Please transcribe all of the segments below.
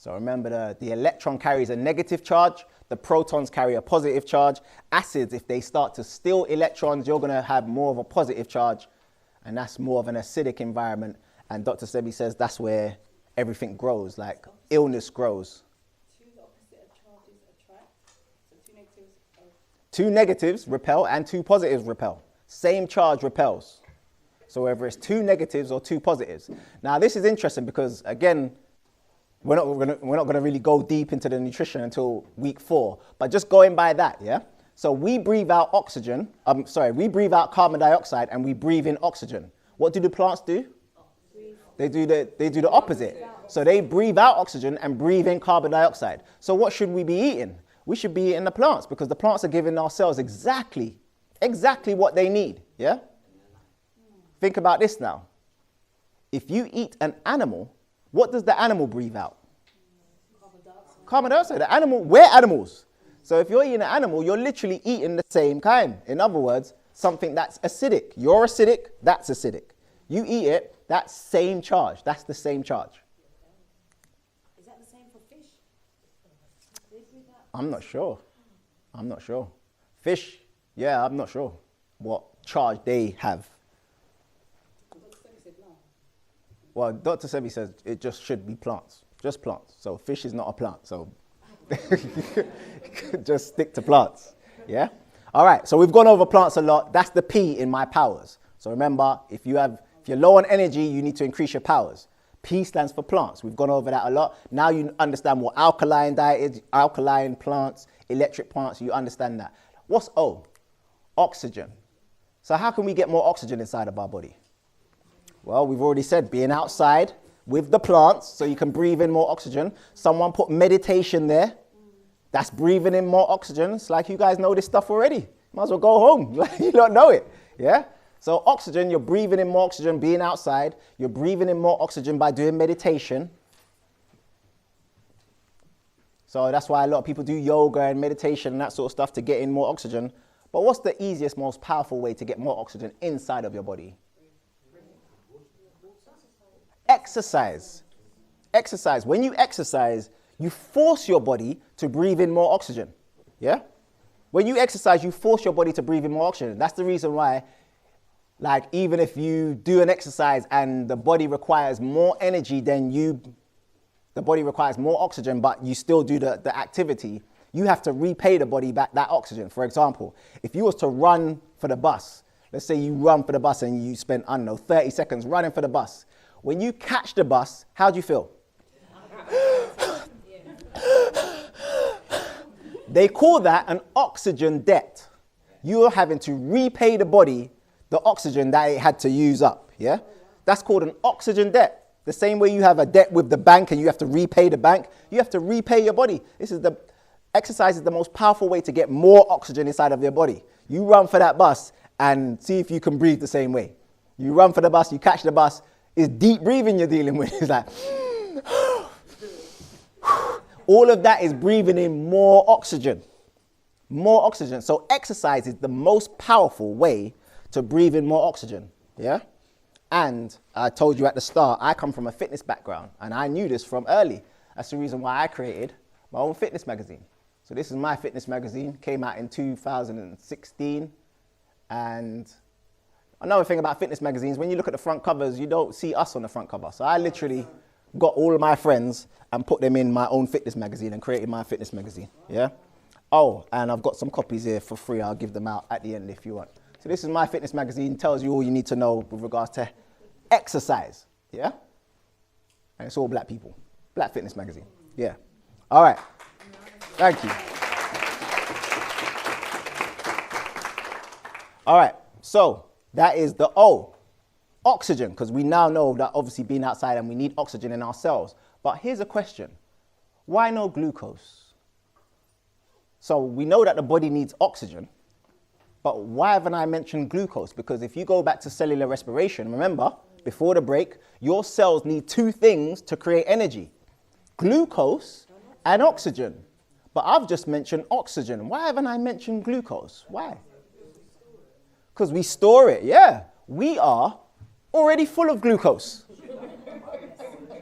So remember, the electron carries a negative charge. The protons carry a positive charge. Acids, if they start to steal electrons, you're going to have more of a positive charge. And that's more of an acidic environment. And Dr. Sebi says that's where everything grows, like illness grows. Two opposite charges attract. So two negatives. Two negatives repel and two positives repel. Same charge repels. So whether it's two negatives or two positives. Now this is interesting because, again, we're not going to really go deep into the nutrition until week 4. But just going by that, yeah? So we breathe out oxygen. We breathe out carbon dioxide and we breathe in oxygen. What do the plants do? They do the opposite. So they breathe out oxygen and breathe in carbon dioxide. So what should we be eating? We should be eating the plants because the plants are giving our cells exactly what they need, yeah? Think about this now. If you eat an animal, what does the animal breathe out? Carbon dioxide. The animal, we're animals. So if you're eating an animal, you're literally eating the same kind. In other words, something that's acidic. You're acidic, that's acidic. You eat it, that's same charge. That's the same charge. Is that the same for fish? I'm not sure. Fish, yeah, I'm not sure what charge they have. Well, Dr. Sebi says it just should be plants, just plants. So fish is not a plant, so just stick to plants, yeah? All right, so we've gone over plants a lot. That's the P in my powers. So remember, if you're low on energy, you need to increase your powers. P stands for plants. We've gone over that a lot. Now you understand what alkaline diet is, alkaline plants, electric plants, you understand that. What's O? Oxygen. So how can we get more oxygen inside of our body? Well, we've already said being outside with the plants so you can breathe in more oxygen. Someone put meditation there. That's breathing in more oxygen. It's like you guys know this stuff already. Might as well go home. Like you don't know it. Yeah? So oxygen, you're breathing in more oxygen being outside. You're breathing in more oxygen by doing meditation. So that's why a lot of people do yoga and meditation and that sort of stuff to get in more oxygen. But what's the easiest, most powerful way to get more oxygen inside of your body? Exercise. Exercise. When you exercise, you force your body to breathe in more oxygen. Yeah? When you exercise, you force your body to breathe in more oxygen. That's the reason why, like, even if you do an exercise and the body requires more energy than the body requires more oxygen, but you still do the activity, you have to repay the body back that oxygen. For example, if you was to run for the bus, let's say you run for the bus and you spend, 30 seconds running for the bus. When you catch the bus, how do you feel? They call that an oxygen debt. You're having to repay the body the oxygen that it had to use up, yeah? That's called an oxygen debt. The same way you have a debt with the bank and you have to repay the bank, you have to repay your body. Exercise is the most powerful way to get more oxygen inside of your body. You run for that bus and see if you can breathe the same way. You run for the bus, you catch the bus, it's deep breathing you're dealing with. It's like, all of that is breathing in more oxygen. More oxygen. So exercise is the most powerful way to breathe in more oxygen. Yeah? And I told you at the start, I come from a fitness background and I knew this from early. That's the reason why I created my own fitness magazine. So this is my fitness magazine, came out in 2016. And another thing about fitness magazines, when you look at the front covers, you don't see us on the front cover. So I literally got all of my friends and put them in my own fitness magazine and created my fitness magazine, yeah? Oh, and I've got some copies here for free. I'll give them out at the end if you want. So this is my fitness magazine, tells you all you need to know with regards to exercise, yeah? And it's all black people. Black fitness magazine, yeah. All right, thank you. All right, so that is the O, oxygen, because we now know that obviously being outside and we need oxygen in our cells. But here's a question. Why no glucose? So we know that the body needs oxygen, but why haven't I mentioned glucose? Because if you go back to cellular respiration, remember, before the break, your cells need two things to create energy, glucose and oxygen. But I've just mentioned oxygen. Why haven't I mentioned glucose? Why? Because we store it, yeah. We are already full of glucose.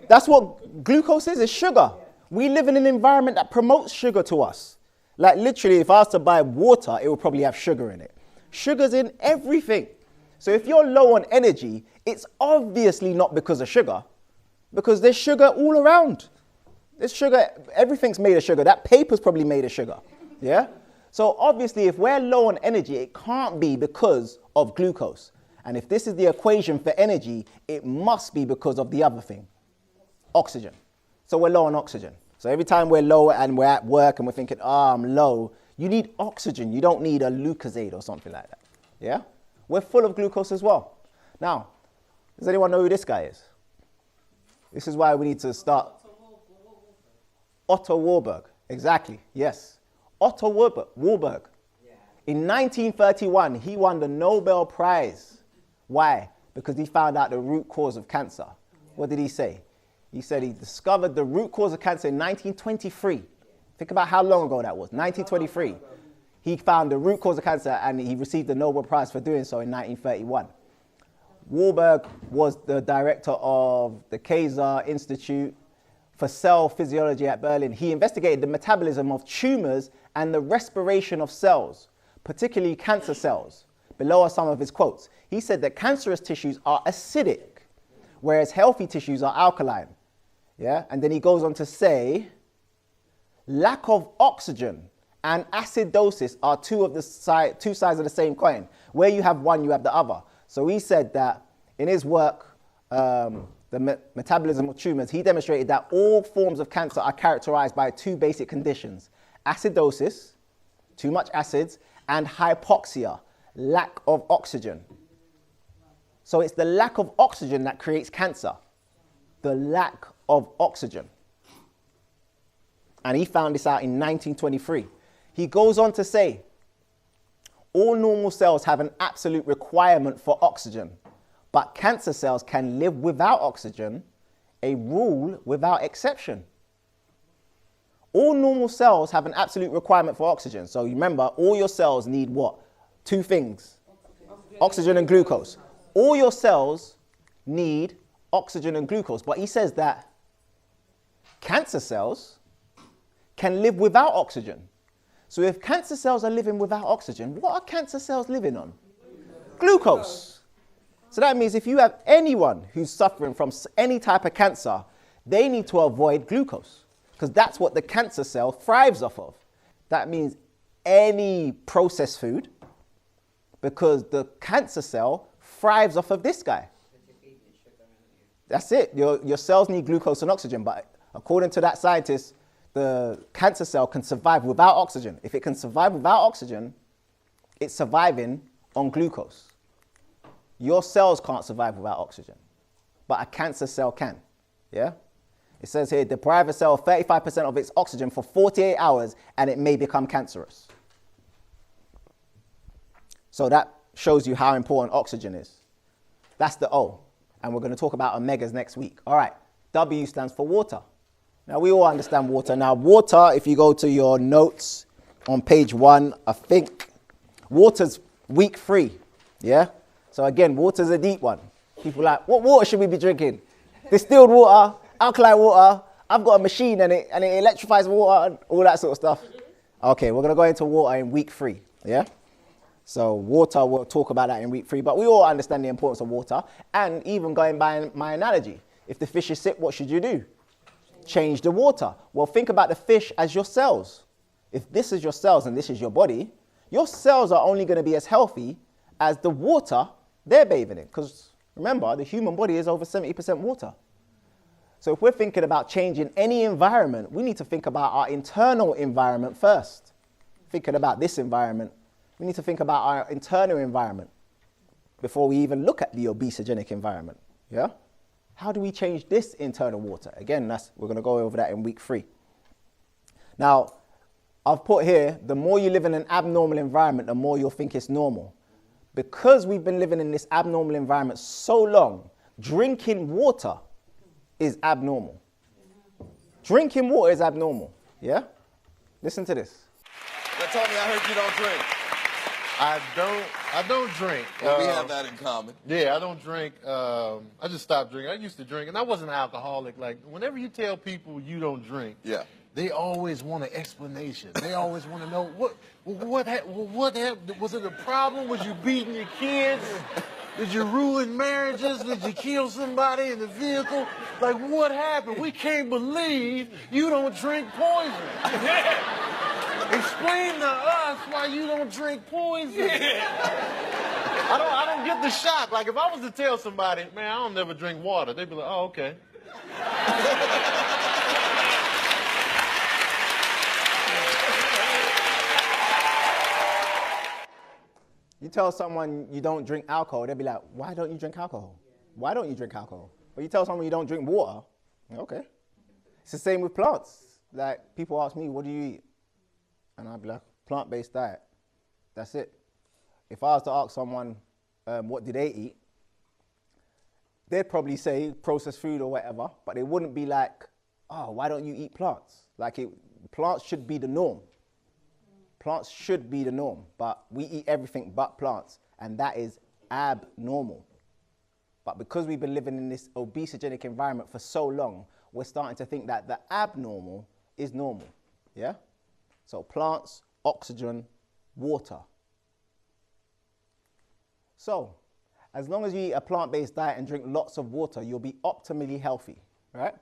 That's what glucose is, it's sugar. We live in an environment that promotes sugar to us. Like literally, if I was to buy water, it would probably have sugar in it. Sugar's in everything. So if you're low on energy, it's obviously not because of sugar, because there's sugar all around. There's sugar, everything's made of sugar. That paper's probably made of sugar, yeah? So obviously, if we're low on energy, it can't be because of glucose. And if this is the equation for energy, it must be because of the other thing, oxygen. So we're low on oxygen. So every time we're low and we're at work and we're thinking, I'm low, you need oxygen. You don't need a Lucozade or something like that, yeah? We're full of glucose as well. Now, does anyone know who this guy is? This is why we need to start. Otto Warburg, exactly, yes. Otto Warburg. In 1931, he won the Nobel Prize. Why? Because he found out the root cause of cancer. What did he say? He said he discovered the root cause of cancer in 1923. Think about how long ago that was, 1923. He found the root cause of cancer and he received the Nobel Prize for doing so in 1931. Warburg was the director of the Kaiser Institute for Cell Physiology at Berlin. He investigated the metabolism of tumors and the respiration of cells, particularly cancer cells. Below are some of his quotes. He said that cancerous tissues are acidic, whereas healthy tissues are alkaline. Yeah? And then he goes on to say, lack of oxygen and acidosis are two sides of the same coin. Where you have one, you have the other. So he said that in his work, the metabolism of tumors, he demonstrated that all forms of cancer are characterized by two basic conditions: acidosis, too much acids, and hypoxia, lack of oxygen. So it's the lack of oxygen that creates cancer. The lack of oxygen. And he found this out in 1923. He goes on to say, all normal cells have an absolute requirement for oxygen, but cancer cells can live without oxygen, a rule without exception. All normal cells have an absolute requirement for oxygen. So remember, all your cells need what? Two things, oxygen and glucose. All your cells need oxygen and glucose, but he says that cancer cells can live without oxygen. So if cancer cells are living without oxygen, what are cancer cells living on? Glucose. So that means if you have anyone who's suffering from any type of cancer, they need to avoid glucose, because that's what the cancer cell thrives off of. That means any processed food, because the cancer cell thrives off of this guy. That's it. Your cells need glucose and oxygen, but according to that scientist, the cancer cell can survive without oxygen. If it can survive without oxygen, it's surviving on glucose. Your cells can't survive without oxygen, but a cancer cell can, yeah? It says here, deprive a cell of 35% of its oxygen for 48 hours and it may become cancerous. So that shows you how important oxygen is. That's the O. And we're going to talk about omegas next week. All right, W stands for water. Now, we all understand water. Now, water, if you go to your notes on page 1, I think water's week 3, yeah? So again, water's a deep one. People are like, what water should we be drinking? Distilled water, alkaline water, I've got a machine and it electrifies water and all that sort of stuff. Okay, we're going to go into water in week 3, yeah? So water, we'll talk about that in week 3, but we all understand the importance of water. And even going by my analogy, if the fish is sick, what should you do? Change the water. Well, think about the fish as your cells. If this is your cells and this is your body, your cells are only going to be as healthy as the water they're bathing in. Because remember, the human body is over 70% water. So if we're thinking about changing any environment, we need to think about our internal environment first. Thinking about this environment, we need to think about our internal environment before we even look at the obesogenic environment. Yeah? How do we change this internal water? Again, we're going to go over that in week 3. Now, I've put here, the more you live in an abnormal environment, the more you'll think it's normal. Because we've been living in this abnormal environment so long, drinking water is abnormal. Drinking water is abnormal, yeah? Listen to this. They told me I heard you don't drink. I don't drink. Well, we have that in common. Yeah, I don't drink. I just stopped drinking. I used to drink, and I wasn't an alcoholic. Like, whenever you tell people you don't drink, Yeah. they always want an explanation. They always want to know what happened. Was it a problem? Was you beating your kids? Did you ruin marriages? Did you kill somebody in the vehicle? Like, what happened? We can't believe you don't drink poison. Explain to us why you don't drink poison. I don't get the shock. Like, if I was to tell somebody, man, I don't never drink water, they'd be like, oh, okay. You tell someone you don't drink alcohol, they'll be like, why don't you drink alcohol? Why don't you drink alcohol? But you tell someone you don't drink water, okay. It's the same with plants. Like, people ask me, what do you eat? And I'll be like, plant-based diet. That's it. If I was to ask someone, what do they eat? They'd probably say processed food or whatever, but they wouldn't be like, oh, why don't you eat plants? Like, plants should be the norm. Plants should be the norm, but we eat everything but plants, and that is abnormal. But because we've been living in this obesogenic environment for so long, we're starting to think that the abnormal is normal, yeah? So plants, oxygen, water. So, as long as you eat a plant-based diet and drink lots of water, you'll be optimally healthy, right?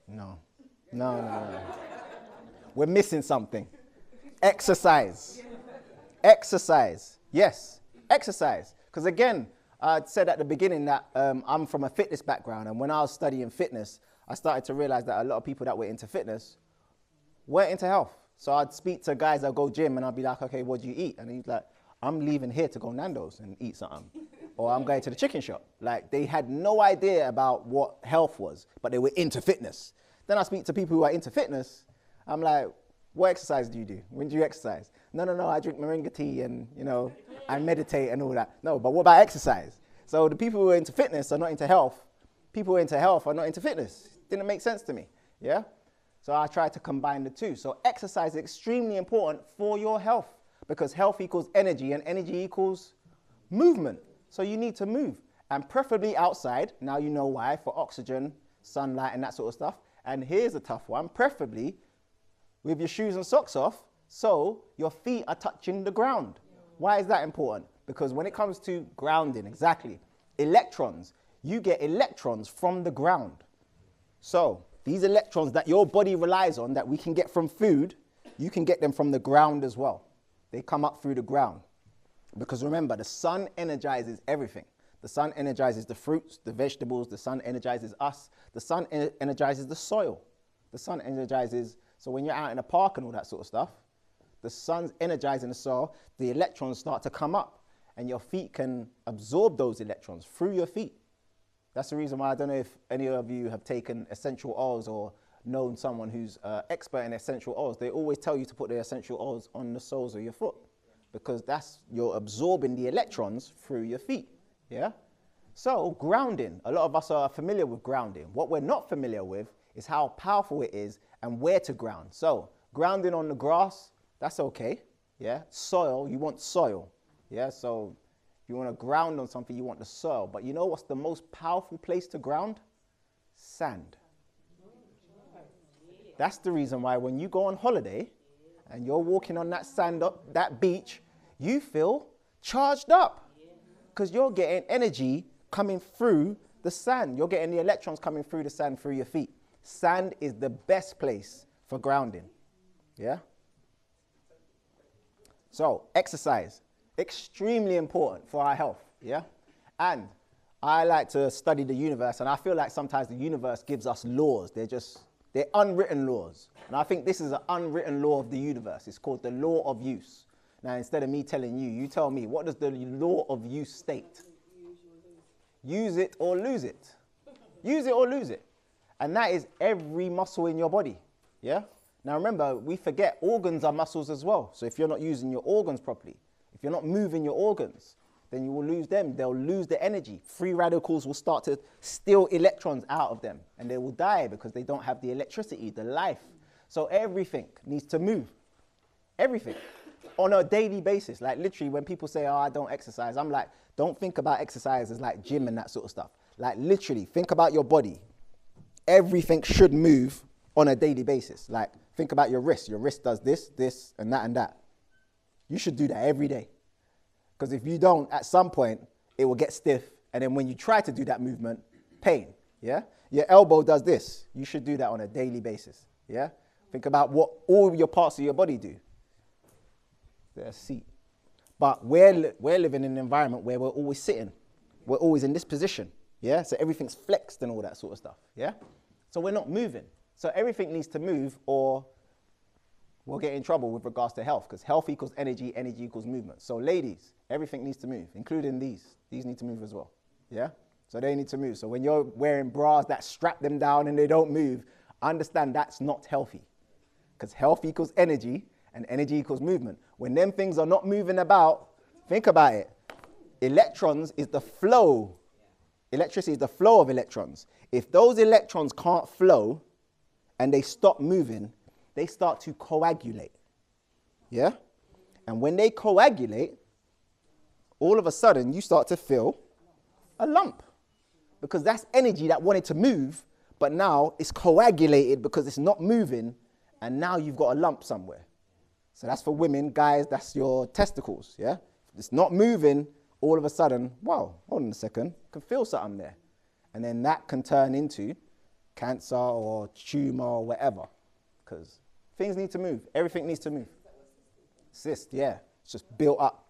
No. We're missing something. Exercise. Exercise. Yes, exercise. Because again, I said at the beginning that I'm from a fitness background, and when I was studying fitness, I started to realize that a lot of people that were into fitness weren't into health. So I'd speak to guys that go gym, and I'd be like, okay, what do you eat? And he's like, I'm leaving here to go Nando's and eat something. Or I'm going to the chicken shop. Like, they had no idea about what health was, but they were into fitness. Then I speak to people who are into fitness. I'm like, what exercise do you do? When do you exercise? No, I drink moringa tea and, I meditate and all that. No, but what about exercise? So the people who are into fitness are not into health. People who are into health are not into fitness. Didn't make sense to me, yeah? So I try to combine the two. So exercise is extremely important for your health because health equals energy and energy equals movement. So you need to move, and preferably outside. Now you know why, for oxygen, sunlight and that sort of stuff. And here's a tough one, preferably with your shoes and socks off, so your feet are touching the ground. Why is that important? Because when it comes to grounding, exactly, electrons, you get electrons from the ground. So these electrons that your body relies on, that we can get from food, you can get them from the ground as well. They come up through the ground. Because remember, the sun energizes everything. The sun energizes the fruits, the vegetables, the sun energizes us, the sun energizes the soil. The sun energizes, so when you're out in a park and all that sort of stuff, the sun's energizing the soil, the electrons start to come up, and your feet can absorb those electrons through your feet. That's the reason why I don't know if any of you have taken essential oils or known someone who's expert in essential oils. They always tell you to put the essential oils on the soles of your foot because you're absorbing the electrons through your feet, yeah? So grounding, a lot of us are familiar with grounding. What we're not familiar with is how powerful it is and where to ground. So grounding on the grass, that's okay, yeah? Soil, you want soil, yeah? So if you want to ground on something, you want the soil. But you know what's the most powerful place to ground? Sand. That's the reason why when you go on holiday and you're walking on that sand, that beach, you feel charged up because you're getting energy coming through the sand. You're getting the electrons coming through the sand through your feet. Sand is the best place for grounding, yeah? So exercise, extremely important for our health, yeah? And I like to study the universe, and I feel like sometimes the universe gives us laws. They're unwritten laws. And I think this is an unwritten law of the universe. It's called the law of use. Now, instead of me telling you, you tell me, what does the law of use state? Use it or lose it. Use it or lose it. And that is every muscle in your body, yeah? Now remember, we forget organs are muscles as well. So if you're not using your organs properly, if you're not moving your organs, then you will lose them. They'll lose the energy. Free radicals will start to steal electrons out of them, and they will die because they don't have the electricity, the life. So everything needs to move. Everything. on a daily basis. Like literally when people say, oh, I don't exercise, I'm like, don't think about exercise as like gym and that sort of stuff. Like literally think about your body. Everything should move on a daily basis. Like think about your wrist. Your wrist does this, this, and that, and that. You should do that every day. Because if you don't, at some point, it will get stiff. And then when you try to do that movement, pain, yeah? Your elbow does this. You should do that on a daily basis, yeah? Think about what all your parts of your body do. There's a seat. But we're living in an environment where we're always sitting. We're always in this position, yeah? So everything's flexed and all that sort of stuff, yeah? So we're not moving. So everything needs to move or we'll get in trouble with regards to health, because health equals energy, energy equals movement. So ladies, everything needs to move, including these. These need to move as well, yeah? So they need to move. So when you're wearing bras that strap them down and they don't move, understand that's not healthy, because health equals energy and energy equals movement. When them things are not moving about, think about it. Electrons is the flow. Electricity is the flow of electrons. If those electrons can't flow and they stop moving, they start to coagulate, yeah? And when they coagulate, all of a sudden you start to feel a lump, because that's energy that wanted to move, but now it's coagulated because it's not moving, and now you've got a lump somewhere. So that's for women. Guys, that's your testicles, yeah? If it's not moving, all of a sudden, wow, hold on a second, can feel something there. And then that can turn into cancer or tumor or whatever, because things need to move. Everything needs to move. Cyst, yeah. It's just built up.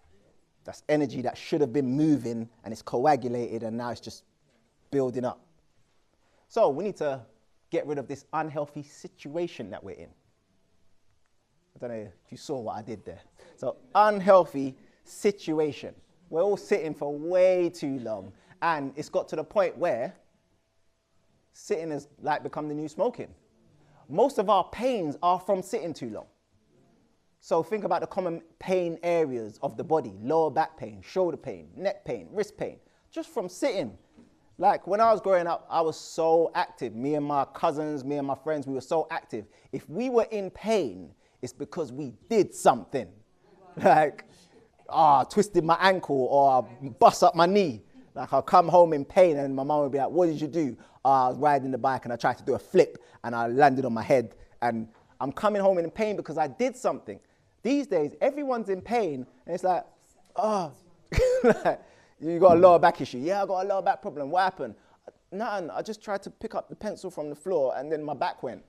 That's energy that should have been moving and it's coagulated and now it's just building up. So we need to get rid of this unhealthy situation that we're in. I don't know if you saw what I did there. So unhealthy situation. We're all sitting for way too long, and it's got to the point where sitting has like become the new smoking. Most of our pains are from sitting too long. So think about the common pain areas of the body: lower back pain, shoulder pain, neck pain, wrist pain, just from sitting. Like when I was growing up, I was so active. Me and my cousins, me and my friends, we were so active. If we were in pain, it's because we did something. Like, twisted my ankle or bust up my knee. Like I'll come home in pain and my mom would be like, what did you do? I was riding the bike and I tried to do a flip and I landed on my head, and I'm coming home in pain because I did something. These days, everyone's in pain and it's like, you got a lower back issue. Yeah, I got a lower back problem. What happened? Nothing. I just tried to pick up the pencil from the floor and then my back went.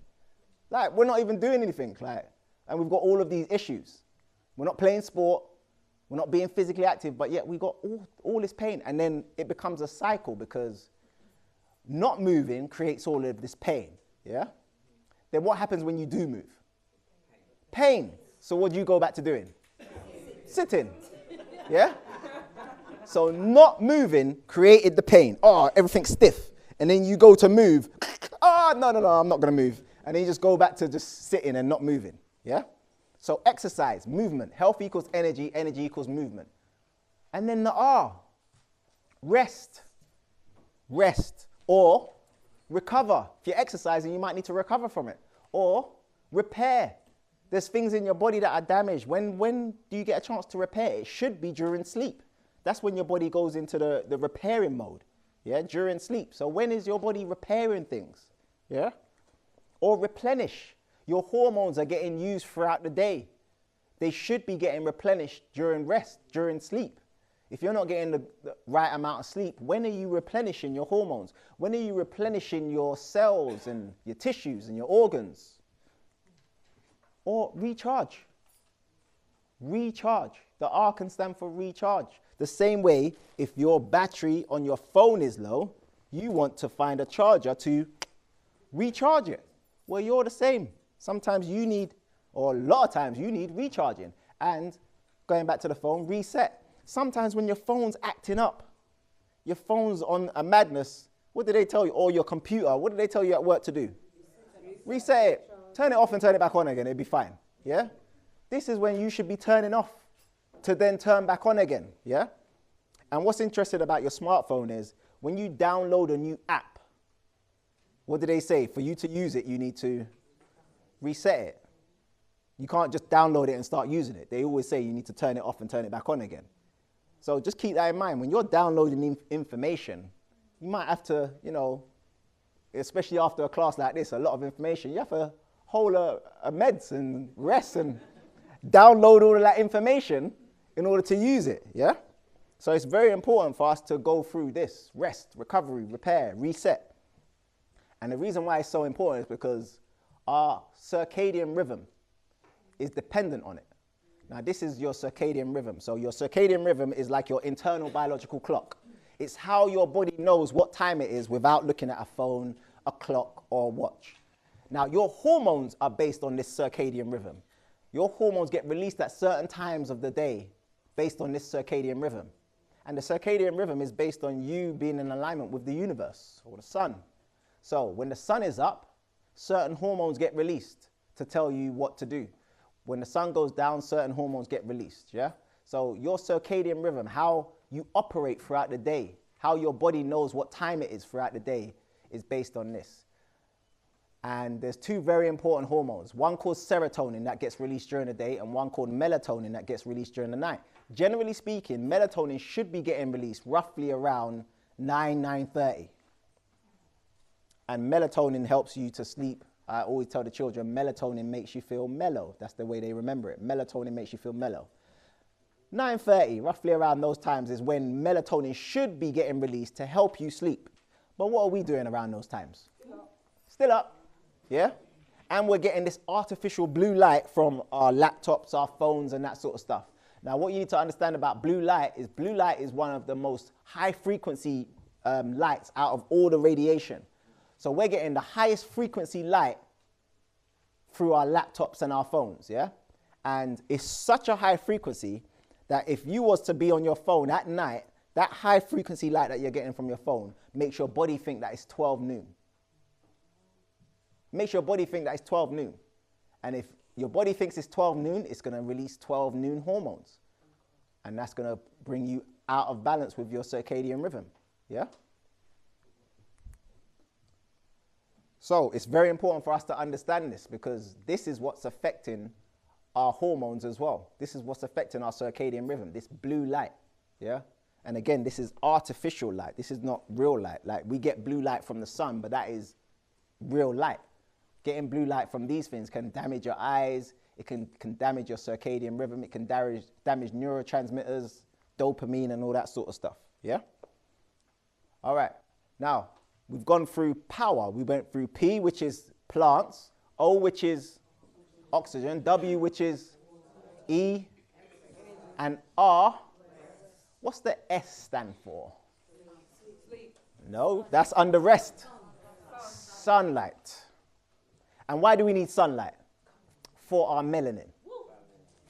Like, we're not even doing anything. Like, and we've got all of these issues. We're not playing sport. We're not being physically active, but yet we got all this pain. And then it becomes a cycle because not moving creates all of this pain, yeah? Then what happens when you do move? Pain. So what do you go back to doing? Sitting, yeah? So not moving created the pain. Everything's stiff. And then you go to move. No, I'm not going to move. And then you just go back to just sitting and not moving, yeah? So exercise, movement. Health equals energy, energy equals movement. And then the R, rest. Rest or recover. If you're exercising, you might need to recover from it. Or repair. There's things in your body that are damaged. When do you get a chance to repair? It should be during sleep. That's when your body goes into the repairing mode, yeah, during sleep. So when is your body repairing things, yeah? Or replenish. Your hormones are getting used throughout the day. They should be getting replenished during rest, during sleep. If you're not getting the right amount of sleep, when are you replenishing your hormones? When are you replenishing your cells and your tissues and your organs? Or recharge. Recharge. The R can stand for recharge. The same way, if your battery on your phone is low, you want to find a charger to recharge it. Well, you're the same. Sometimes you need, or a lot of times you need recharging. And going back to the phone, reset. Sometimes when your phone's acting up, your phone's on a madness, what do they tell you? Or your computer, what do they tell you at work to do? Reset it. Turn it off and turn it back on again. It'll be fine. Yeah? This is when you should be turning off to then turn back on again. Yeah? And what's interesting about your smartphone is when you download a new app, what do they say? For you to use it, you need to reset it. You can't just download it and start using it. They always say you need to turn it off and turn it back on again. So just keep that in mind. When you're downloading information, you might have to, you know, especially after a class like this, a lot of information, you have to hold a meds and rest and download all of that information in order to use it, yeah? So it's very important for us to go through this, rest, recovery, repair, reset. And the reason why it's so important is because our circadian rhythm is dependent on it. Now this is your circadian rhythm. So your circadian rhythm is like your internal biological clock. It's how your body knows what time it is without looking at a phone, a clock, or a watch. Now your hormones are based on this circadian rhythm. Your hormones get released at certain times of the day based on this circadian rhythm. And the circadian rhythm is based on you being in alignment with the universe or the sun. So when the sun is up, certain hormones get released to tell you what to do. When the sun goes down, certain hormones get released, yeah? So your circadian rhythm, how you operate throughout the day, how your body knows what time it is throughout the day is based on this. And there's two very important hormones, one called serotonin that gets released during the day and one called melatonin that gets released during the night. Generally speaking, melatonin should be getting released roughly around 9:30. And melatonin helps you to sleep. I always tell the children, melatonin makes you feel mellow. That's the way they remember it. Melatonin makes you feel mellow. 9:30, roughly around those times, is when melatonin should be getting released to help you sleep. But what are we doing around those times? Still up, yeah? And we're getting this artificial blue light from our laptops, our phones, and that sort of stuff. Now, what you need to understand about blue light is one of the most high frequency lights out of all the radiation. So we're getting the highest frequency light through our laptops and our phones, yeah? And it's such a high frequency that if you was to be on your phone at night, that high frequency light that you're getting from your phone makes your body think that it's 12 noon. Makes your body think that it's 12 noon. And if your body thinks it's 12 noon, it's going to release 12 noon hormones. And that's going to bring you out of balance with your circadian rhythm, yeah? So it's very important for us to understand this because this is what's affecting our hormones as well. This is what's affecting our circadian rhythm, this blue light, yeah? And again, this is artificial light. This is not real light. Like we get blue light from the sun, but that is real light. Getting blue light from these things can damage your eyes. It can damage your circadian rhythm. It can damage neurotransmitters, dopamine, and all that sort of stuff, yeah? All right, now, we've gone through power. We went through P, which is plants, O, which is oxygen, W, which is E, and R. What's the S stand for? No, that's under rest. Sunlight. And why do we need sunlight? For our melanin.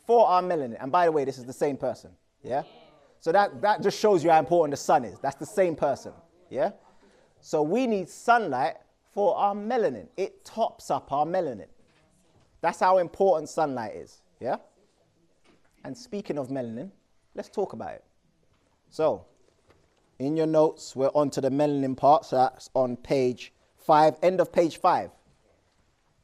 For our melanin. And by the way, this is the same person, yeah? So that just shows you how important the sun is. That's the same person, yeah? So we need sunlight for our melanin. It tops up our melanin. That's how important sunlight is, yeah? And speaking of melanin, let's talk about it. So, in your notes, we're on to the melanin part. So that's on page 5, end of page 5.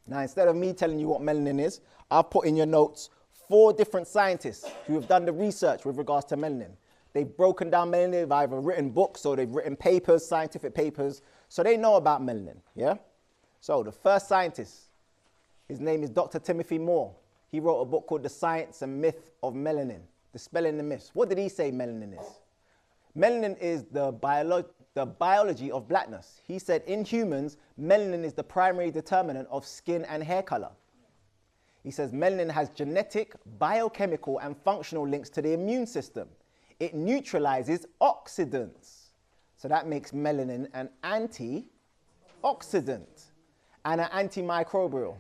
Now, instead of me telling you what melanin is, I've put in your notes 4 different scientists who have done the research with regards to melanin. They've broken down melanin, they've either written books or they've written papers, scientific papers, so they know about melanin, yeah? So the first scientist, his name is Dr. Timothy Moore. He wrote a book called The Science and Myth of Melanin, Dispelling the Myths. What did he say melanin is? Melanin is the biology of blackness. He said in humans, melanin is the primary determinant of skin and hair color. He says melanin has genetic, biochemical, and functional links to the immune system. It neutralizes oxidants. So that makes melanin an antioxidant and an antimicrobial.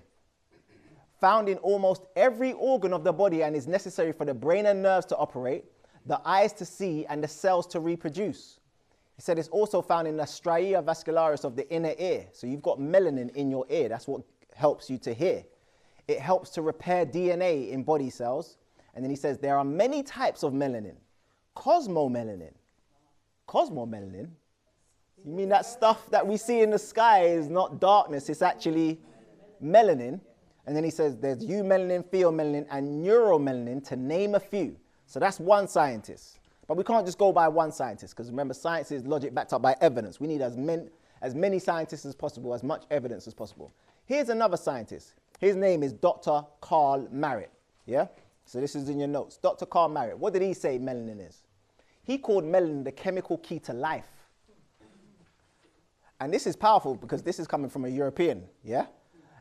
Found in almost every organ of the body and is necessary for the brain and nerves to operate, the eyes to see, and the cells to reproduce. He said it's also found in the stria vascularis of the inner ear. So you've got melanin in your ear. That's what helps you to hear. It helps to repair DNA in body cells. And then he says there are many types of melanin. Cosmomelanin. Cosmomelanin? You mean that stuff that we see in the sky is not darkness, it's actually melanin. And then he says there's eumelanin, pheomelanin, and neuromelanin, to name a few. So that's one scientist. But we can't just go by one scientist, because remember, science is logic backed up by evidence. We need as many scientists as possible, as much evidence as possible. Here's another scientist. His name is Dr. Carl Marriott. Yeah? So this is in your notes. Dr. Carl Marriott. What did he say melanin is? He called melanin the chemical key to life. And this is powerful because this is coming from a European, yeah?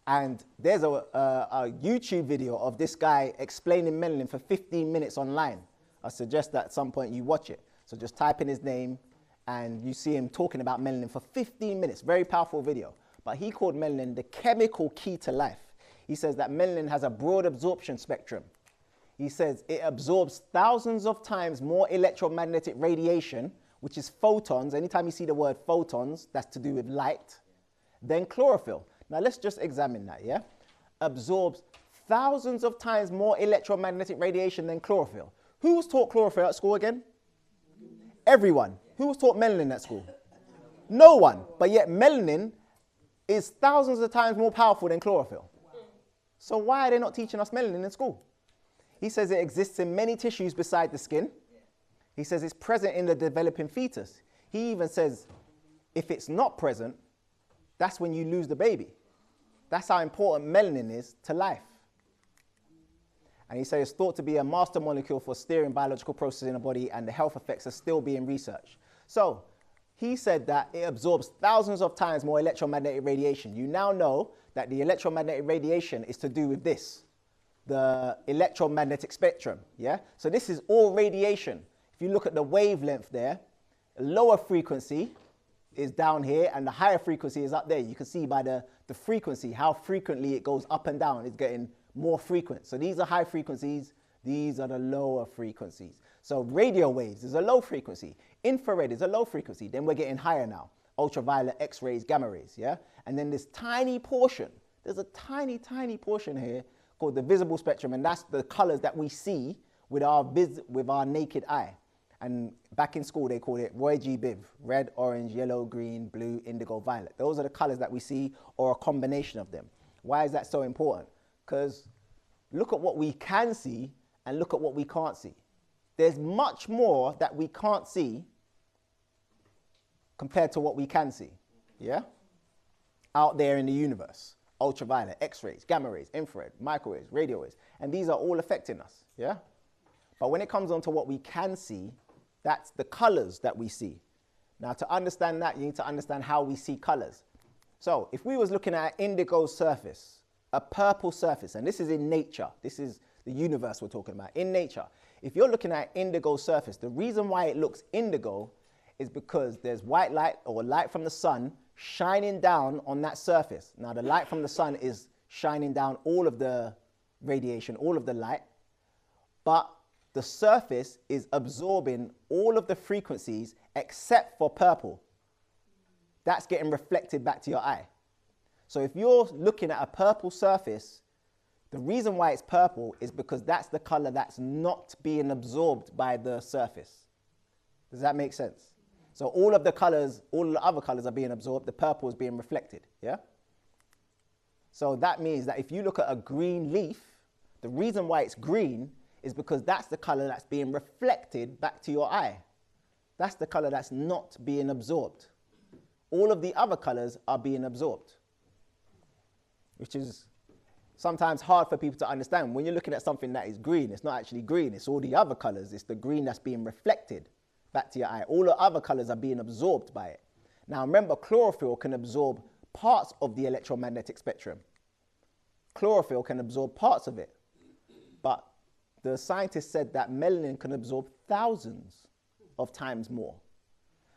And there's a YouTube video of this guy explaining melanin for 15 minutes online. I suggest that at some point you watch it. So just type in his name and you see him talking about melanin for 15 minutes. Very powerful video. But he called melanin the chemical key to life. He says that melanin has a broad absorption spectrum. He says it absorbs thousands of times more electromagnetic radiation, which is photons. Anytime you see the word photons, that's to do with light, than chlorophyll. Now let's just examine that, yeah? Absorbs thousands of times more electromagnetic radiation than chlorophyll. Who was taught chlorophyll at school again? Everyone. Who was taught melanin at school? No one. But yet melanin is thousands of times more powerful than chlorophyll. So why are they not teaching us melanin in school? He says it exists in many tissues beside the skin. He says it's present in the developing fetus. He even says if it's not present, that's when you lose the baby. That's how important melanin is to life. And he says it's thought to be a master molecule for steering biological processes in the body, and the health effects are still being researched. So he said that it absorbs thousands of times more electromagnetic radiation. You now know that the electromagnetic radiation is to do with this, the electromagnetic spectrum, yeah? So this is all radiation. If you look at the wavelength there, lower frequency is down here and the higher frequency is up there. You can see by the frequency how frequently it goes up and down. It's getting more frequent. So these are high frequencies, these are the lower frequencies. So radio waves is a low frequency, infrared is a low frequency, then we're getting higher now. Ultraviolet, X-rays, gamma rays, yeah? And then this tiny portion, there's a tiny, tiny portion here called the visible spectrum, and that's the colors that we see with our naked eye. And back in school, they called it Roy G. Biv, red, orange, yellow, green, blue, indigo, violet. Those are the colors that we see, or a combination of them. Why is that so important? Because look at what we can see and look at what we can't see. There's much more that we can't see compared to what we can see, yeah? Out there in the universe. Ultraviolet, X-rays, gamma rays, infrared, microwaves, radio waves. And these are all affecting us, yeah? But when it comes on to what we can see, that's the colors that we see. Now, to understand that, you need to understand how we see colors. So if we was looking at an indigo surface, a purple surface, and this is in nature, this is the universe we're talking about, in nature. If you're looking at indigo surface, the reason why it looks indigo is because there's white light or light from the sun shining down on that surface. Now, the light from the sun is shining down all of the radiation, all of the light, but the surface is absorbing all of the frequencies except for purple. That's getting reflected back to your eye. So if you're looking at a purple surface, the reason why it's purple is because that's the color that's not being absorbed by the surface. Does that make sense? So all of the colors, all of the other colors are being absorbed, the purple is being reflected, yeah? So that means that if you look at a green leaf, the reason why it's green is because that's the color that's being reflected back to your eye. That's the color that's not being absorbed. All of the other colors are being absorbed, which is sometimes hard for people to understand. When you're looking at something that is green, it's not actually green, it's all the other colors. It's the green that's being reflected back to your eye. All the other colors are being absorbed by it. Now remember, chlorophyll can absorb parts of the electromagnetic spectrum. Chlorophyll can absorb parts of it. But the scientists said that melanin can absorb thousands of times more.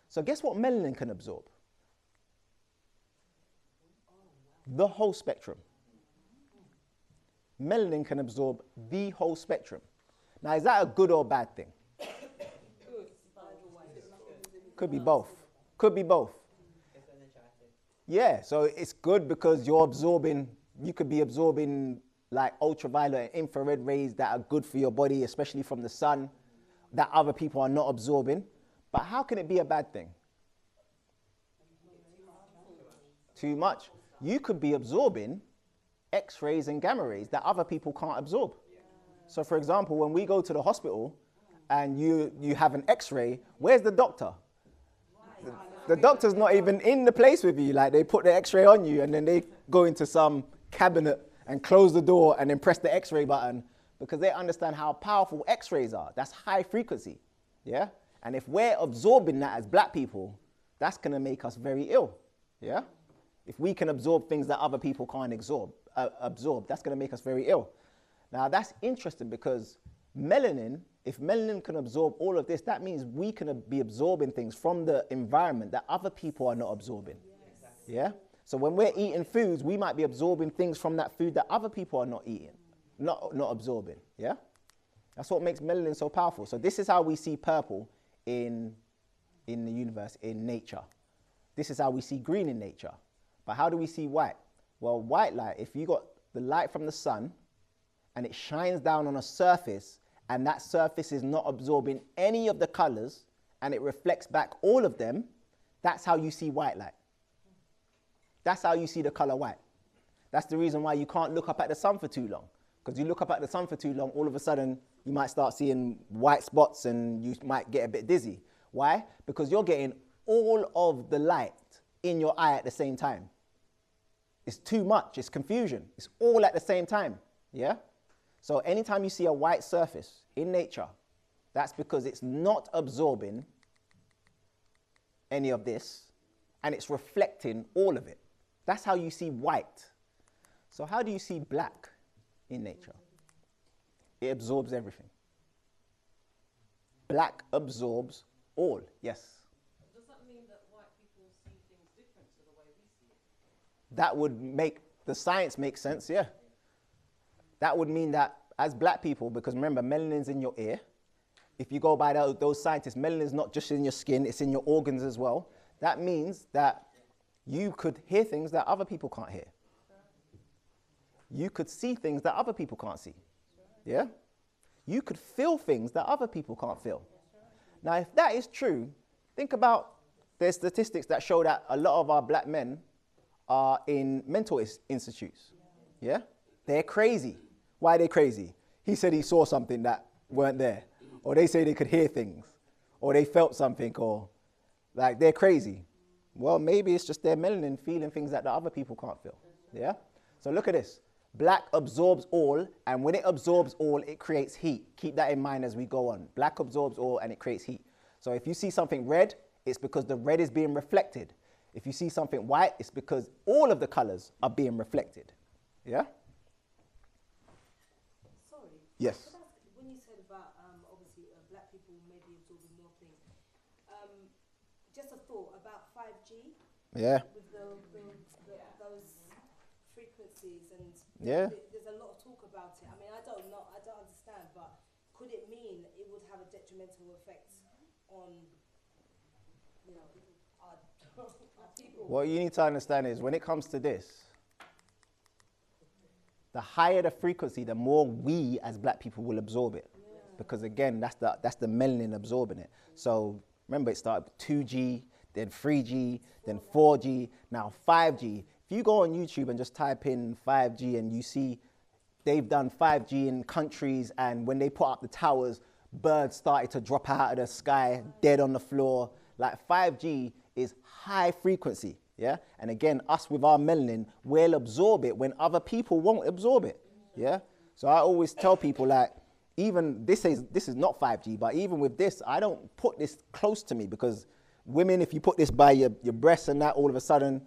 So guess what melanin can absorb? The whole spectrum. Melanin can absorb the whole spectrum. Now, is that a good or bad thing? Could be both. Could be both. Yeah, so it's good because you're absorbing, you could be absorbing like ultraviolet and infrared rays that are good for your body, especially from the sun, that other people are not absorbing. But how can it be a bad thing? Too much. You could be absorbing X-rays and gamma rays that other people can't absorb. So for example, when we go to the hospital and you have an X-ray, where's the doctor? The doctor's not even in the place with you. Like, they put the X-ray on you and then they go into some cabinet and close the door and then press the X-ray button because they understand how powerful X-rays are. That's high frequency, yeah? And if we're absorbing that as black people, that's gonna make us very ill, yeah? If we can absorb things that other people can't absorb, that's gonna make us very ill. Now that's interesting because melanin, if melanin can absorb all of this, that means we can be absorbing things from the environment that other people are not absorbing. Yes. Yeah? So when we're eating foods, we might be absorbing things from that food that other people are not eating, not absorbing. Yeah? That's what makes melanin so powerful. So this is how we see purple in the universe, in nature. This is how we see green in nature. But how do we see white? Well, white light, if you got the light from the sun and it shines down on a surface, and that surface is not absorbing any of the colors, and it reflects back all of them, that's how you see white light. That's how you see the color white. That's the reason why you can't look up at the sun for too long. Because you look up at the sun for too long, all of a sudden, you might start seeing white spots and you might get a bit dizzy. Why? Because you're getting all of the light in your eye at the same time. It's too much, it's confusion. It's all at the same time, yeah? So anytime you see a white surface in nature, that's because it's not absorbing any of this and it's reflecting all of it. That's how you see white. So how do you see black in nature? It absorbs everything. Black absorbs all, yes. Does that mean that white people see things different to the way we see it? That would make the science make sense, yeah. That would mean that as black people, because remember, melanin's in your ear. If you go by those scientists, melanin's not just in your skin, it's in your organs as well. That means that you could hear things that other people can't hear. You could see things that other people can't see. Yeah? You could feel things that other people can't feel. Now, if that is true, think about there's statistics that show that a lot of our black men are in mental institutes. Yeah? They're crazy. Why are they crazy? He said he saw something that weren't there. Or they say they could hear things. Or they felt something, or like they're crazy. Well, maybe it's just their melanin feeling things that the other people can't feel. Yeah? So look at this. Black absorbs all, and when it absorbs all, it creates heat. Keep that in mind as we go on. Black absorbs all, and it creates heat. So if you see something red, it's because the red is being reflected. If you see something white, it's because all of the colors are being reflected. Yeah? Sorry. Yes. When you said about, obviously, black people may be absorbing more things, just a thought about 5G. Yeah. With those frequencies and Yeah. there's a lot of talk about it. I mean, I don't know, I don't understand, but could it mean it would have a detrimental effect on, our people? What you need to understand is when it comes to this, the higher the frequency, the more we as black people will absorb it. Yeah. Because again, that's the melanin absorbing it. So remember, it started with 2G, then 3G, then 4G, now 5G. If you go on YouTube and just type in 5G and you see they've done 5G in countries, and when they put up the towers, birds started to drop out of the sky, dead on the floor. Like 5G is high frequency, yeah? And again, us with our melanin, we'll absorb it when other people won't absorb it, yeah? So I always tell people, like, even this is not 5G, but even with this, I don't put this close to me, because women, if you put this by your breasts and that, all of a sudden,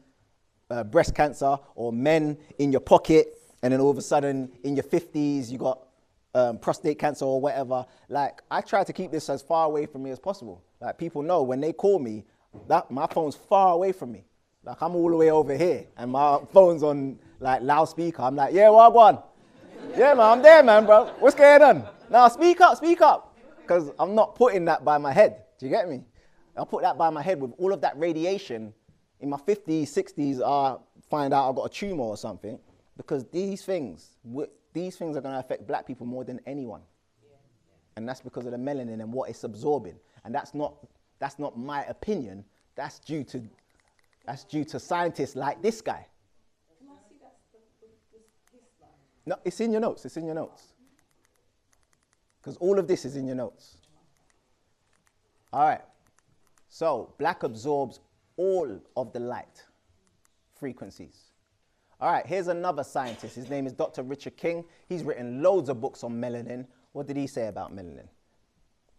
breast cancer, or men in your pocket, and then all of a sudden in your 50s you got prostate cancer or whatever. Like, I try to keep this as far away from me as possible. Like, people know when they call me, that my phone's far away from me. Like, I'm all the way over here and my phone's on like loudspeaker. I'm like, yeah, well, go on. Yeah, man, I'm there, man, bro. What's going on? Now speak up. Because I'm not putting that by my head. Do you get me? I'll put that by my head with all of that radiation. In my 50s, 60s, I find out I've got a tumor or something, because these things are going to affect black people more than anyone. And that's because of the melanin and what it's absorbing. And that's not my opinion. That's due to scientists like this guy. Can I see that, his No, it's in your notes. It's in your notes. Because all of this is in your notes. All right. So black absorbs all of the light frequencies. All right, here's another scientist. His name is Dr. Richard King. He's written loads of books on melanin. What did he say about melanin?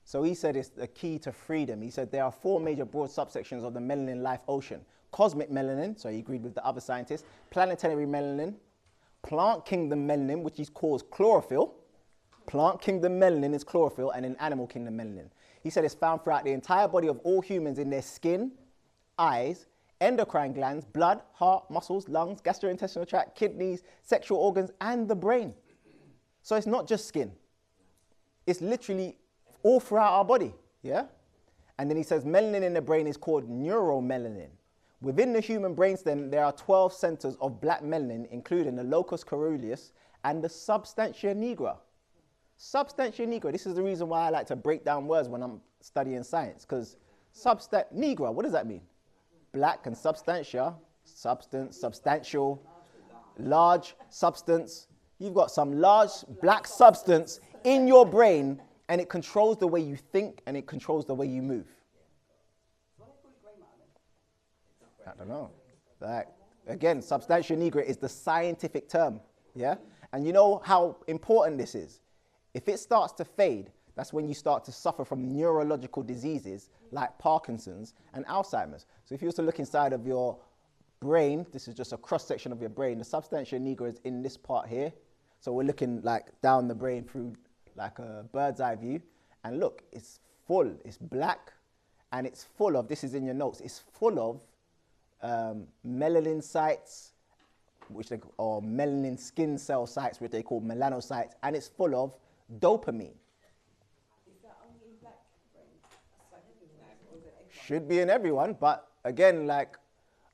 So he said it's the key to freedom. He said there are 4 major broad subsections of the melanin life ocean. Cosmic melanin, so he agreed with the other scientists. Planetary melanin. Plant kingdom melanin, which he calls chlorophyll. Plant kingdom melanin is chlorophyll, and in animal kingdom melanin. He said it's found throughout the entire body of all humans in their skin, eyes, endocrine glands, blood, heart, muscles, lungs, gastrointestinal tract, kidneys, sexual organs, and the brain. So it's not just skin. It's literally all throughout our body, yeah? And then he says melanin in the brain is called neuromelanin. Within the human brainstem, there are 12 centers of black melanin, including the locus coeruleus and the substantia nigra. Substantia nigra, this is the reason why I like to break down words when I'm studying science, because nigra, what does that mean? Black and substantia, substance, substantial, large substance. You've got some large black substance in your brain, and it controls the way you think, and it controls the way you move. I don't know. Like, again, substantia nigra is the scientific term, yeah? And you know how important this is? If it starts to fade, that's when you start to suffer from neurological diseases like Parkinson's and Alzheimer's. So if you were to look inside of your brain, this is just a cross-section of your brain. The substantia nigra is in this part here. So we're looking like down the brain through like a bird's eye view. And look, it's full, it's black, and it's full of, this is in your notes, it's full of melanin sites, or melanin skin cell sites, which they call melanocytes, and it's full of dopamine. Should be in everyone, but again, like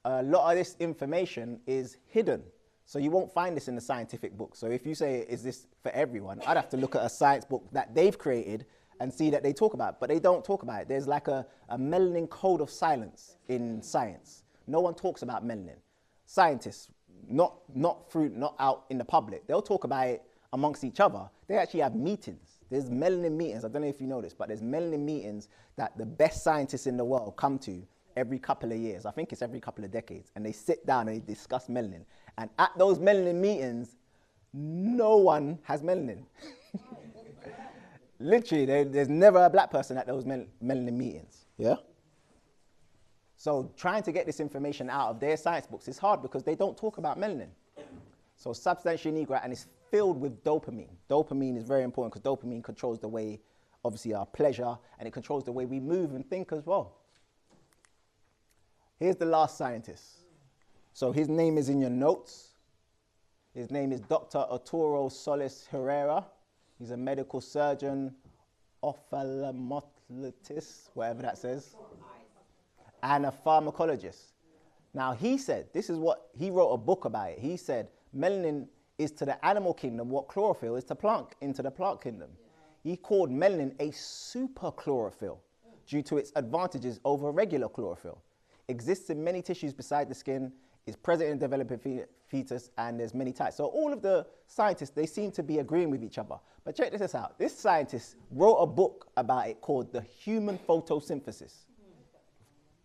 a lot of this information is hidden. So you won't find this in the scientific book. So if you say, is this for everyone? I'd have to look at a science book that they've created and see that they talk about it, but they don't talk about it. There's like a melanin code of silence in science. No one talks about melanin. Scientists, not out in the public, they'll talk about it amongst each other. They actually have meetings. There's melanin meetings. I don't know if you know this, but there's melanin meetings that the best scientists in the world come to every couple of years. I think it's every couple of decades. And they sit down and they discuss melanin. And at those melanin meetings, no one has melanin. Literally, there's never a black person at those melanin meetings. Yeah? So trying to get this information out of their science books is hard because they don't talk about melanin. So substantia nigra, and it's filled with dopamine. Dopamine is very important because dopamine controls the way, obviously, our pleasure, and it controls the way we move and think as well. Here's the last scientist. So his name is in your notes. His name is Dr. Arturo Solis Herrera. He's a medical surgeon, ophthalmologist, whatever that says, and a pharmacologist. Now he said, this is what, he wrote a book about it. He said, melanin is to the animal kingdom what chlorophyll is to into the plant kingdom. He called melanin a super chlorophyll due to its advantages over regular chlorophyll. Exists in many tissues beside the skin, is present in developing fetus, and there's many types. So all of the scientists, they seem to be agreeing with each other. But check this out. This scientist wrote a book about it called The Human Photosynthesis.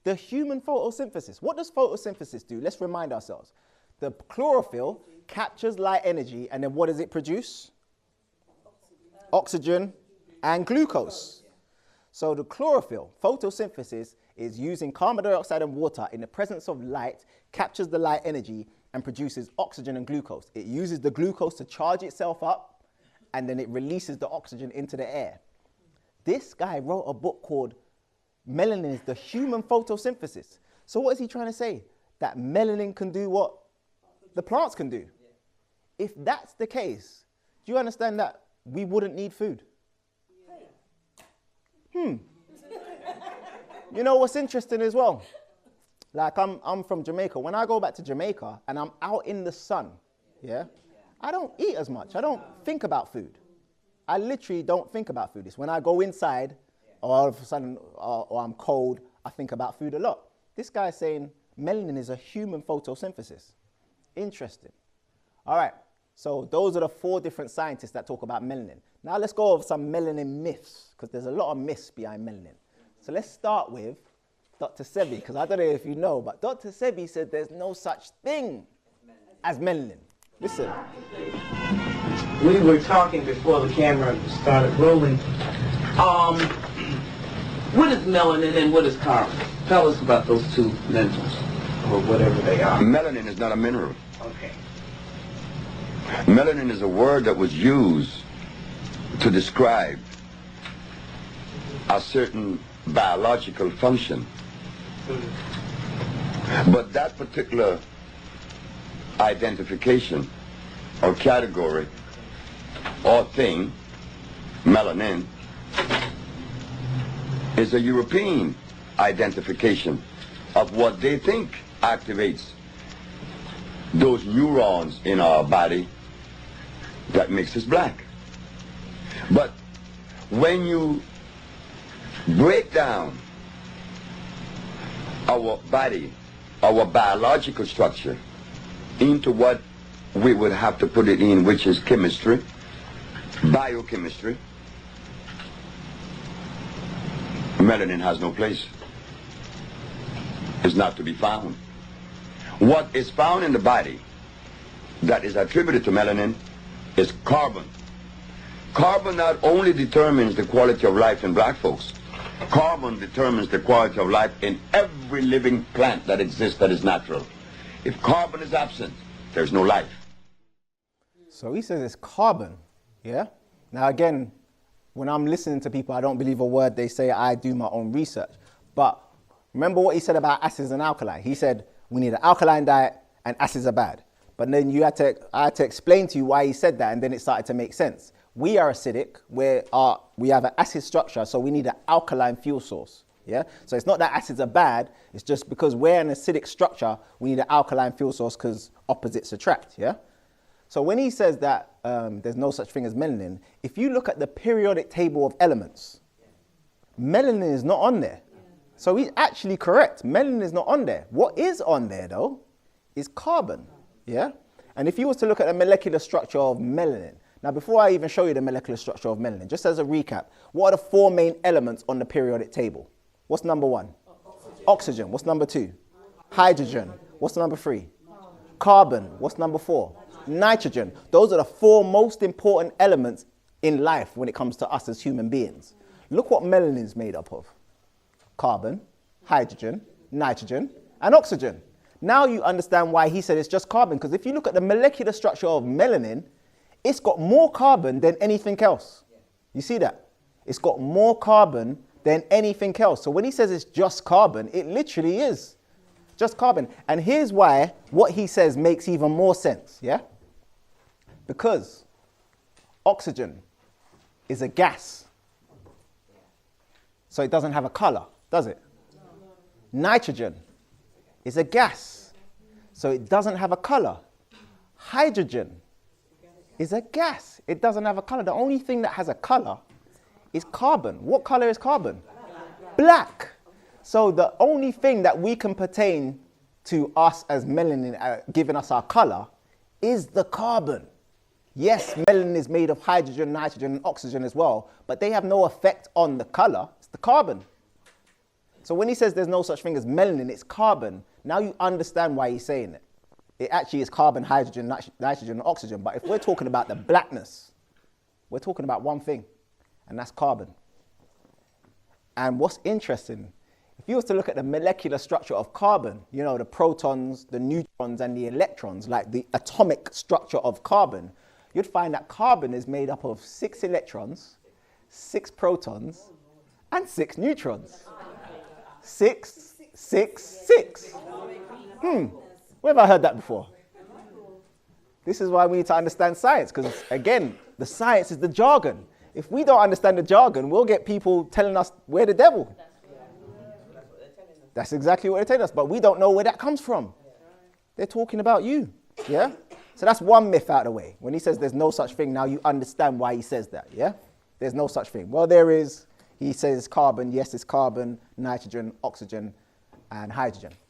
The human photosynthesis. What does photosynthesis do? Let's remind ourselves. The chlorophyll captures light energy, and then what does it produce? Oxygen and glucose. So the chlorophyll, photosynthesis, is using carbon dioxide and water in the presence of light, captures the light energy, and produces oxygen and glucose. It uses the glucose to charge itself up, and then it releases the oxygen into the air. This guy wrote a book called Melanin is the Human Photosynthesis. So what is he trying to say? That melanin can do what the plants can do. If that's the case, do you understand that we wouldn't need food? You know what's interesting as well? Like I'm from Jamaica. When I go back to Jamaica and I'm out in the sun, yeah, I don't eat as much. I don't think about food. I literally don't think about food. It's when I go inside, or all of a sudden, or I'm cold, I think about food a lot. This guy's saying melanin is a human photosynthesis. Interesting. All right. So those are the 4 different scientists that talk about melanin. Now let's go over some melanin myths, because there's a lot of myths behind melanin. So let's start with Dr. Sebi, because I don't know if you know, but Dr. Sebi said there's no such thing as melanin. Listen. We were talking before the camera started rolling. What is melanin and what is carbon? Tell us about those 2 minerals, or whatever they are. Melanin is not a mineral. Okay. Melanin is a word that was used to describe a certain biological function. But that particular identification or category or thing, melanin, is a European identification of what they think activates those neurons in our body that makes us black. But when you break down our body, our biological structure, into what we would have to put it in, which is chemistry, biochemistry, melanin has no place. It's not to be found. What is found in the body that is attributed to melanin is carbon. Carbon not only determines the quality of life in black folks, carbon determines the quality of life in every living plant that exists that is natural. If carbon is absent, there's no life. So he says it's carbon, yeah? Now again, when I'm listening to people, I don't believe a word they say. I do my own research. But remember what he said about acids and alkaline. He said we need an alkaline diet and acids are bad. But then I had to explain to you why he said that, and then it started to make sense. We are acidic, we have an acid structure, so we need an alkaline fuel source. Yeah? So it's not that acids are bad, it's just because we're an acidic structure, we need an alkaline fuel source because opposites attract. Yeah? So when he says that there's no such thing as melanin, if you look at the periodic table of elements, melanin is not on there. So he's actually correct. Melanin is not on there. What is on there though is carbon. Yeah? And if you was to look at the molecular structure of melanin, now before I even show you the molecular structure of melanin, just as a recap, what are the 4 main elements on the periodic table? What's number 1? Oxygen. What's number 2? Hydrogen. What's number 3? Carbon. What's number 4? Nitrogen. Those are the 4 most important elements in life when it comes to us as human beings. Look what melanin is made up of. Carbon, hydrogen, nitrogen, and oxygen. Now you understand why he said it's just carbon, because if you look at the molecular structure of melanin, it's got more carbon than anything else. You see that? It's got more carbon than anything else. So when he says it's just carbon, it literally is just carbon. And here's why what he says makes even more sense, yeah? Because oxygen is a gas. So it doesn't have a color, does it? Nitrogen is a gas. So it doesn't have a color. Hydrogen is a gas. It doesn't have a color. The only thing that has a color is carbon. What color is carbon? Black. So the only thing that we can pertain to us as melanin, giving us our color, is the carbon. Yes, melanin is made of hydrogen, nitrogen, and oxygen as well, but they have no effect on the color. It's the carbon. So when he says there's no such thing as melanin, it's carbon. Now you understand why he's saying it. It actually is carbon, hydrogen, nitrogen, and oxygen. But if we're talking about the blackness, we're talking about one thing, and that's carbon. And what's interesting, if you were to look at the molecular structure of carbon, you know, the protons, the neutrons, and the electrons, like the atomic structure of carbon, you'd find that carbon is made up of 6 electrons, 6 protons, and 6 neutrons. 6, 6, 6. Where have I heard that before? This is why we need to understand science, because again, the science is the jargon. If we don't understand the jargon, we'll get people telling us we're the devil. That's exactly what they're telling us, but we don't know where that comes from. They're talking about you, yeah? So that's one myth out of the way. When he says there's no such thing, now you understand why he says that, yeah? There's no such thing. Well, there is. He says carbon, yes, it's carbon, nitrogen, oxygen, and hydrogen.